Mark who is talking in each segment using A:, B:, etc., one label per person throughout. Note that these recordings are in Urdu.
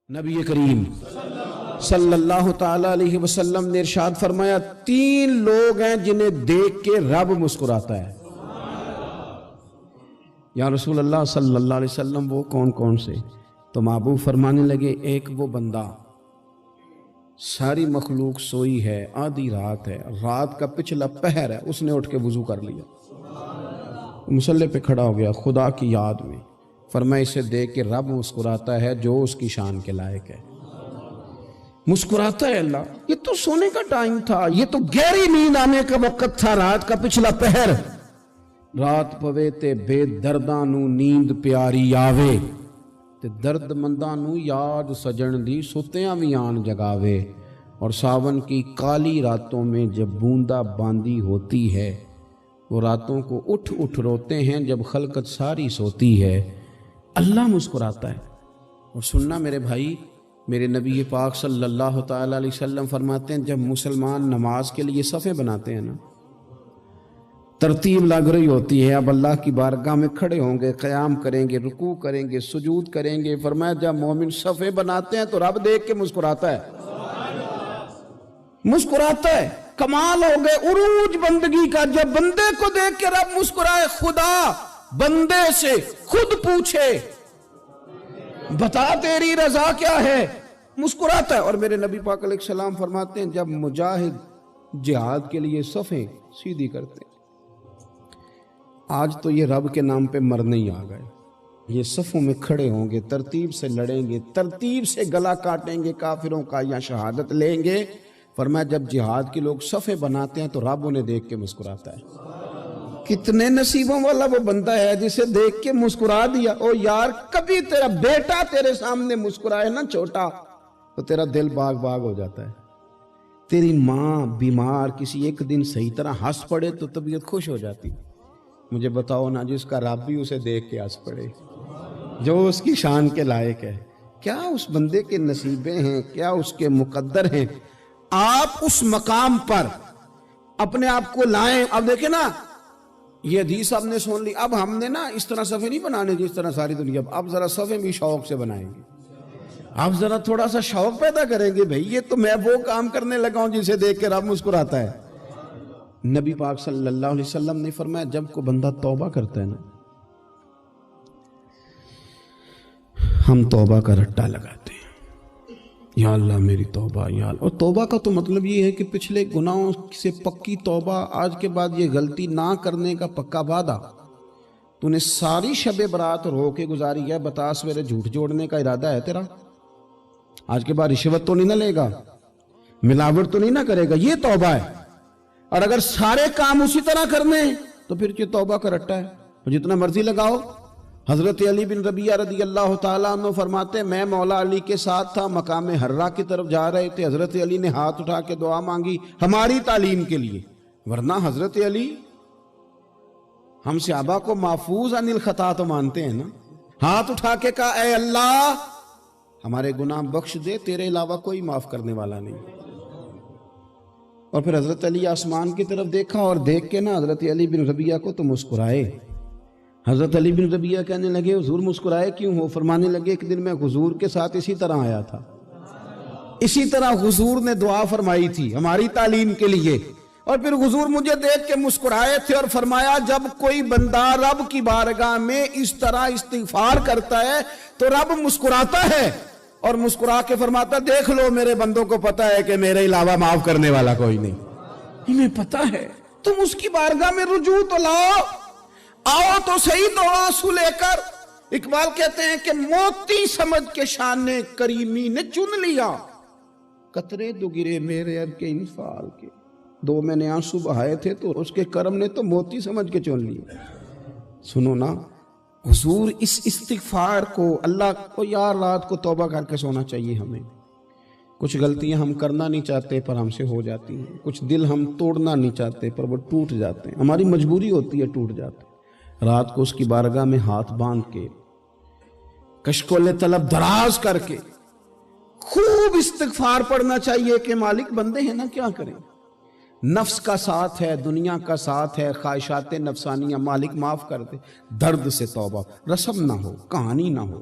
A: نبی کریم صلی اللہ تعالی علیہ وسلم نے ارشاد فرمایا 3 لوگ ہیں جنہیں دیکھ کے رب مسکراتا ہے۔ یا رسول اللہ صلی اللہ علیہ وسلم وہ کون کون سے؟ تو محبوب فرمانے لگے ایک وہ بندہ ساری مخلوق سوئی ہے، آدھی رات ہے، رات کا پچھلا پہر ہے، اس نے اٹھ کے وضو کر لیا، مصلی پہ کھڑا ہو گیا خدا کی یاد میں، فرمایا اسے دیکھ کے رب مسکراتا ہے جو اس کی شان کے لائق ہے۔ مسکراتا ہے اللہ۔ یہ تو سونے کا ٹائم تھا، یہ تو گہری نیند آنے کا وقت تھا، رات کا پچھلا پہر۔ رات پوے تے بے درداں نو نیند پیاری آوے تے درد منداں نو یاد سجن دی ستیاں وی آن جگاوے، اور ساون کی کالی راتوں میں جب بوندا باندی ہوتی ہے، وہ راتوں کو اٹھ اٹھ روتے ہیں جب خلقت ساری سوتی ہے، اللہ مسکراتا ہے۔ اور سننا میرے بھائی، میرے نبی پاک صلی اللہ تعالی علیہ وسلم فرماتے ہیں جب مسلمان نماز کے لیے صفیں بناتے ہیں نا، ترتیب لگ رہی ہوتی ہے، اب اللہ کی بارگاہ میں کھڑے ہوں گے، قیام کریں گے، رکوع کریں گے، سجود کریں گے، فرمایا جب مومن صفیں بناتے ہیں تو رب دیکھ کے مسکراتا ہے، مسکراتا ہے۔ کمال ہو گئے عروج بندگی کا، جب بندے کو دیکھ کے رب مسکرائے، خدا بندے سے خود پوچھے بتا تیری رضا کیا ہے، مسکراتا ہے۔ اور میرے نبی پاک علیہ السلام فرماتے ہیں جب مجاہد جہاد کے لیے صفیں سیدھی کرتے ہیں، آج تو یہ رب کے نام پہ مرنے ہی آ گئے، یہ صفوں میں کھڑے ہوں گے، ترتیب سے لڑیں گے، ترتیب سے گلا کاٹیں گے کافروں کا یا شہادت لیں گے۔ فرمایا جب جہاد کے لوگ صفیں بناتے ہیں تو رب انہیں دیکھ کے مسکراتا ہے۔ کتنے نصیبوں والا وہ بندہ ہے جسے دیکھ کے مسکرا دیا۔ او یار، کبھی تیرا بیٹا تیرے سامنے مسکرائے نا چھوٹا تو تیرا دل باغ باغ ہو جاتا ہے۔ تیری ماں بیمار کسی ایک دن صحیح طرح ہنس پڑے تو طبیعت خوش ہو جاتی۔ مجھے بتاؤ نا جس کا رب بھی اسے دیکھ کے ہنس پڑے، جو اس کی شان کے لائق ہے، کیا اس بندے کے نصیبیں ہیں، کیا اس کے مقدر ہیں۔ آپ اس مقام پر اپنے آپ کو لائیں۔ اب دیکھیں نا، یہ حدیث آپ نے سن لی، اب ہم نے نا اس طرح صفحے نہیں بنانے جس طرح ساری دنیا، اب ذرا صفحے بھی شوق سے بنائیں گے، اب ذرا تھوڑا سا شوق پیدا کریں گے، بھئی یہ تو میں وہ کام کرنے لگا ہوں جسے دیکھ کے رب مسکراتا ہے۔ نبی پاک صلی اللہ علیہ وسلم نے فرمایا جب کوئی بندہ توبہ کرتا ہے نا، ہم توبہ کا رٹا لگاتے ہیں، یا اللہ میری توبہ، یا اللہ۔ اور توبہ کا تو مطلب یہ ہے کہ پچھلے گناہوں سے پکی توبہ، آج کے بعد یہ غلطی نہ کرنے کا پکا وعدہ۔ تو نے ساری شب برات رو کے گزاری ہے، بتا سویرے جھوٹ جوڑنے کا ارادہ ہے تیرا؟ آج کے بعد رشوت تو نہیں نہ لے گا، ملاوٹ تو نہیں نہ کرے گا، یہ توبہ ہے۔ اور اگر سارے کام اسی طرح کرنے تو پھر یہ توبہ کا رٹا ہے، جتنا مرضی لگاؤ۔ حضرت علی بن ربیعہ رضی اللہ تعالیٰ عنہ فرماتے ہیں میں مولا علی کے ساتھ تھا، مقام حرہ کی طرف جا رہے تھے، حضرت علی نے ہاتھ اٹھا کے دعا مانگی ہماری تعلیم کے لیے، ورنہ حضرت علی ہم صحابہ کو محفوظ عن الخطا تو مانتے ہیں نا۔ ہاتھ اٹھا کے کہا اے اللہ ہمارے گناہ بخش دے، تیرے علاوہ کوئی معاف کرنے والا نہیں۔ اور پھر حضرت علی آسمان کی طرف دیکھا اور دیکھ کے نا حضرت علی بن ربیعہ کو تو مسکرائے۔ حضرت علی بن ربیعہ کہنے لگے حضور مسکرائے کیوں ہو؟ فرمانے لگے ایک دن میں حضور کے ساتھ اسی طرح آیا تھا، اسی طرح حضور نے دعا فرمائی تھی ہماری تعلیم کے لیے، اور پھر حضور مجھے دیکھ کے مسکرائے تھے اور فرمایا جب کوئی بندہ رب کی بارگاہ میں اس طرح استغفار کرتا ہے تو رب مسکراتا ہے، اور مسکرا کے فرماتا دیکھ لو میرے بندوں کو پتا ہے کہ میرے علاوہ معاف کرنے والا کوئی نہیں، انہیں پتا ہے، تم اس کی بارگاہ میں رجوع تو لاؤ، آؤ تو صحیح دو آنسو لے کر۔ اقبال کہتے ہیں کہ موتی سمجھ کے شان کریمی نے چن لیا، قطرے دو گرے میرے اب کے انفال کے، دو میں نے آنسو بہائے تھے تو اس کے کرم نے تو موتی سمجھ کے چن لیا۔ سنو نا حضور اس استغفار کو، اللہ کو یار رات کو توبہ کر کے سونا چاہیے ہمیں۔ کچھ غلطیاں ہم کرنا نہیں چاہتے پر ہم سے ہو جاتی ہیں، کچھ دل ہم توڑنا نہیں چاہتے پر وہ ٹوٹ جاتے ہیں، ہماری مجبوری ہوتی ہے ٹوٹ جاتے ہیں۔ رات کو اس کی بارگاہ میں ہاتھ باندھ کے کشکول طلب دراز کر کے خوب استغفار پڑھنا چاہیے کہ مالک بندے ہیں نا کیا کریں، نفس کا ساتھ ہے، دنیا کا ساتھ ہے، خواہشات نفسانیہ، مالک معاف کر دے، درد سے توبہ، رسم نہ ہو، کہانی نہ ہو،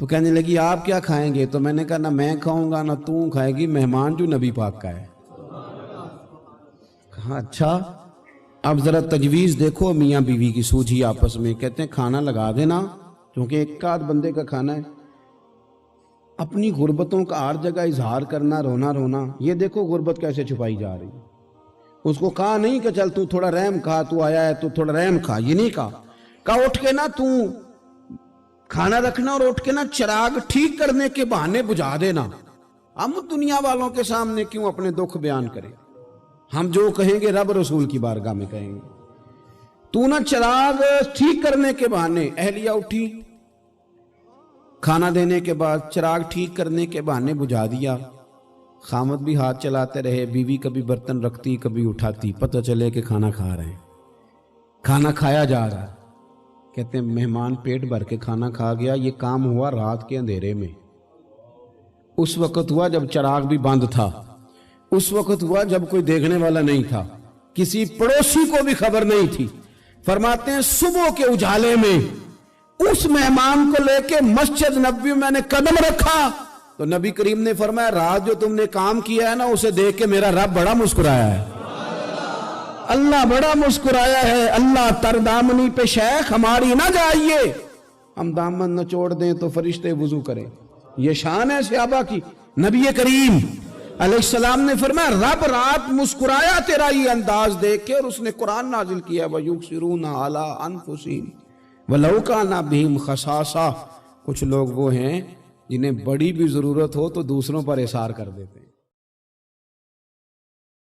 A: تو کہنے لگی آپ کیا کھائیں گے؟ تو میں نے کہا نہ میں کھاؤں گا نہ تو کھائے گی، مہمان جو نبی پاک کا ہے۔ کہا اچھا، اب ذرا تجویز دیکھو میاں بیوی کی سوجھی آپس میں۔ کہتے ہیں کھانا لگا دینا، کیونکہ ایک آدھ بندے کا کھانا ہے۔ اپنی غربتوں کا ہر جگہ اظہار کرنا، رونا رونا، یہ دیکھو غربت کیسے چھپائی جا رہی ہے۔ اس کو کہا نہیں کہ چل تو تھوڑا رحم کھا، تو آیا ہے تو تھوڑا رحم کھا، یہ نہیں کہا اٹھ کے نا تو کھانا رکھنا اور اٹھ کے نا چراغ ٹھیک کرنے کے بہانے بجھا دینا۔ ہم دنیا والوں کے سامنے کیوں اپنے دکھ بیان کریں؟ ہم جو کہیں گے رب رسول کی بارگاہ میں کہیں گے۔ تو نا چراغ ٹھیک کرنے کے بہانے، اہلیہ اٹھی، کھانا دینے کے بعد چراغ ٹھیک کرنے کے بہانے بجھا دیا۔ خامد بھی ہاتھ چلاتے رہے، بیوی کبھی برتن رکھتی کبھی اٹھاتی، پتہ چلے کہ کھانا کھا رہے ہیں، کھانا کھایا جا رہا ہے۔ کہتے ہیں مہمان پیٹ بھر کے کھانا کھا گیا۔ یہ کام ہوا رات کے اندھیرے میں، اس وقت ہوا جب چراغ بھی بند تھا، اس وقت ہوا جب کوئی دیکھنے والا نہیں تھا، کسی پڑوسی کو بھی خبر نہیں تھی۔ فرماتے ہیں صبح کے اجالے میں اس مہمان کو لے کے مسجد نبوی میں نے قدم رکھا تو نبی کریم نے فرمایا رات جو تم نے کام کیا ہے نا، اسے دیکھ کے میرا رب بڑا مسکرایا ہے، اللہ بڑا مسکرایا ہے۔ اللہ تر دامنی پہ شیخ ہماری نہ جائیے، ہم دامن نہ چھوڑ دیں تو فرشتے وضو کریں۔ یہ شان ہے صحابہ کی۔ نبی کریم علیہ السلام نے فرمایا رب رات مسکرایا تیرا یہ انداز دیکھ کے، اور اس نے قرآن نازل کیا وَيُؤْثِرُونَ عَلَىٰ أَنفُسِهِمْ وَلَوْ كَانَ بِهِمْ خَصَاصَةٌ۔ کچھ لوگ وہ ہیں جنہیں بڑی بھی ضرورت ہو تو دوسروں پر اثار کر دیتے ہیں۔